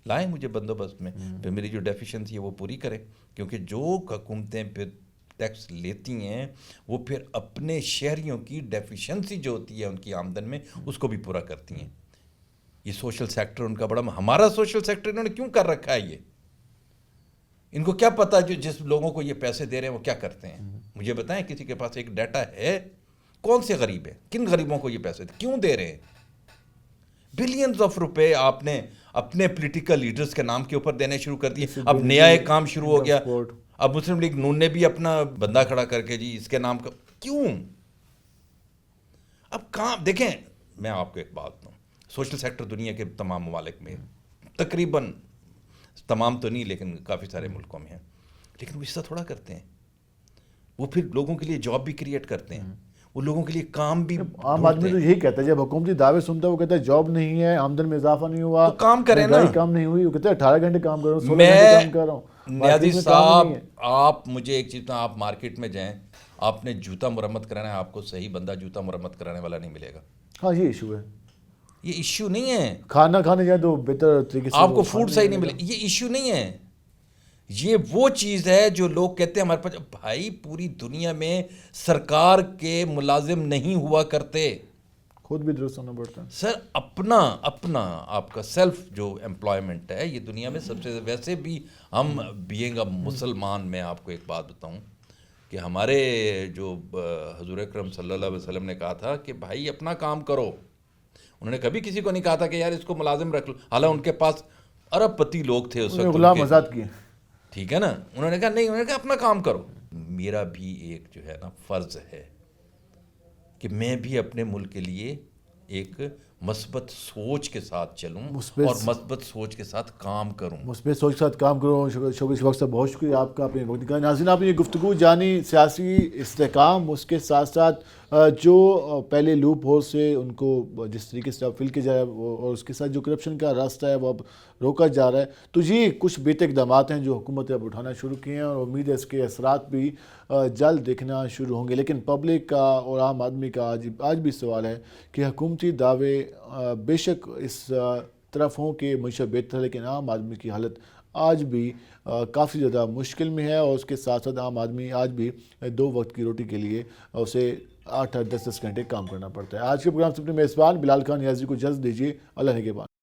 لائیں مجھے بندوبست میں، پھر میری جو ڈیفیشنسی ہے وہ پوری کریں. کیونکہ جو حکومتیں پھر ٹیکس لیتی ہیں وہ پھر اپنے شہریوں کی ڈیفیشنسی جو ہوتی ہے ان کی آمدن میں اس کو بھی پورا کرتی ہیں. یہ سوشل سیکٹر ان کا بڑا، ہمارا سوشل سیکٹر انہوں نے کیوں کر رکھا ہے؟ یہ ان کو کیا پتا جو جس لوگوں کو یہ پیسے دے رہے ہیں وہ کیا کرتے ہیں؟ مجھے بتائیں کسی کے پاس ایک ڈیٹا ہے کون سے غریب ہیں، کن غریبوں کو یہ پیسے کیوں دے رہے ہیں؟ بلینز آف روپے آپ نے اپنے پولیٹیکل لیڈرز کے نام کے اوپر دینے شروع کر دیے. اب نیا ایک کام شروع ہو گیا, اب مسلم لیگ نون نے بھی اپنا بندہ کھڑا کر کے جی اس کے نام کا کیوں. اب کام دیکھیں, میں آپ کو ایک بات بتاؤں, سوشل سیکٹر دنیا کے تمام ممالک میں تقریباً, تمام تو نہیں لیکن کافی سارے ملکوں میں ہیں, لیکن وہ اس طرح تھوڑا کرتے ہیں. وہ پھر لوگوں کے لیے جاب بھی کریٹ کرتے ہیں, وہ لوگوں کے لیے کام بھی. عام آدمی تو یہی کہتا ہے, جب حکومتی دعوے سنتا ہے وہ کہتا ہے جاب نہیں ہے, آمدن میں اضافہ نہیں ہوا, تو کام کریں نا, کام نہیں ہوئی, وہ کہتا ہے 18 گھنٹے کام کر رہا ہوں, 16 گھنٹے کام کر رہا ہوں. نیازی صاحب آپ مجھے ایک چیز, آپ مارکیٹ میں جائیں, آپ نے جوتا مرمت کرانا ہے, آپ کو صحیح بندہ جوتا مرمت کرانے والا نہیں ملے گا. ہاں یہ ایشو ہے, یہ ایشو نہیں ہے. کھانا کھانے جائیں تو بہتر طریقے سے آپ کو فوڈ صحیح نہیں ملے, یہ ایشو نہیں ہے. یہ وہ چیز ہے جو لوگ کہتے ہیں ہمارے پاس. بھائی پوری دنیا میں سرکار کے ملازم نہیں ہوا کرتے, خود بھی درست ہونا پڑتا ہے. سر اپنا آپ کا سیلف جو امپلائمنٹ ہے یہ دنیا میں سب سے, ویسے بھی ہم بینگ اے مسلمان, میں آپ کو ایک بات بتاؤں کہ ہمارے جو حضور اکرم صلی اللہ علیہ وسلم نے کہا تھا کہ بھائی اپنا کام کرو. انہوں نے کبھی کسی کو نہیں کہا تھا کہ یار اس کو ملازم رکھ لو, حالانکہ ان کے پاس ارب پتی لوگ تھے اس وقت, غلام آزاد کیے, ٹھیک ہے نا. انہوں نے کہا نہیں, انہوں نے کہا اپنا کام کرو. میرا بھی ایک جو ہے نا فرض ہے کہ میں بھی اپنے ملک کے لیے ایک مثبت سوچ کے ساتھ چلوں اور مثبت سوچ کے ساتھ کام کروں. مثبت سوچ کے ساتھ کام کروں. شکریہ وقت صاحب, بہت شکریہ آپ کا اپنے وقت کا. ناظرین آپ نے یہ گفتگو جانی سیاسی استحکام, اس کے ساتھ ساتھ جو پہلے لوپ ہول سے ان کو جس طریقے سے فل کیا جائے اور اس کے ساتھ جو کرپشن کا راستہ ہے وہ اب روکا جا رہا ہے, تو یہ کچھ بہتر اقدامات ہیں جو حکومتیں اب اٹھانا شروع کیے ہیں, اور امید ہے اس کے اثرات بھی جلد دیکھنا شروع ہوں گے. لیکن پبلک کا اور عام آدمی کا آج بھی سوال ہے کہ حکومتی دعوے بے شک اس طرف ہوں کہ معیشت بہتر ہے, لیکن عام آدمی کی حالت آج بھی کافی زیادہ مشکل میں ہے, اور اس کے ساتھ ساتھ عام آدمی آج بھی 2 وقت کی روٹی کے لیے اسے 8-10 گھنٹے کام کرنا پڑتا ہے. آج کے پروگرام سے اپنے میزبان بلال خان نیازی کو اجازت دیجیے. اللہ نگہبان.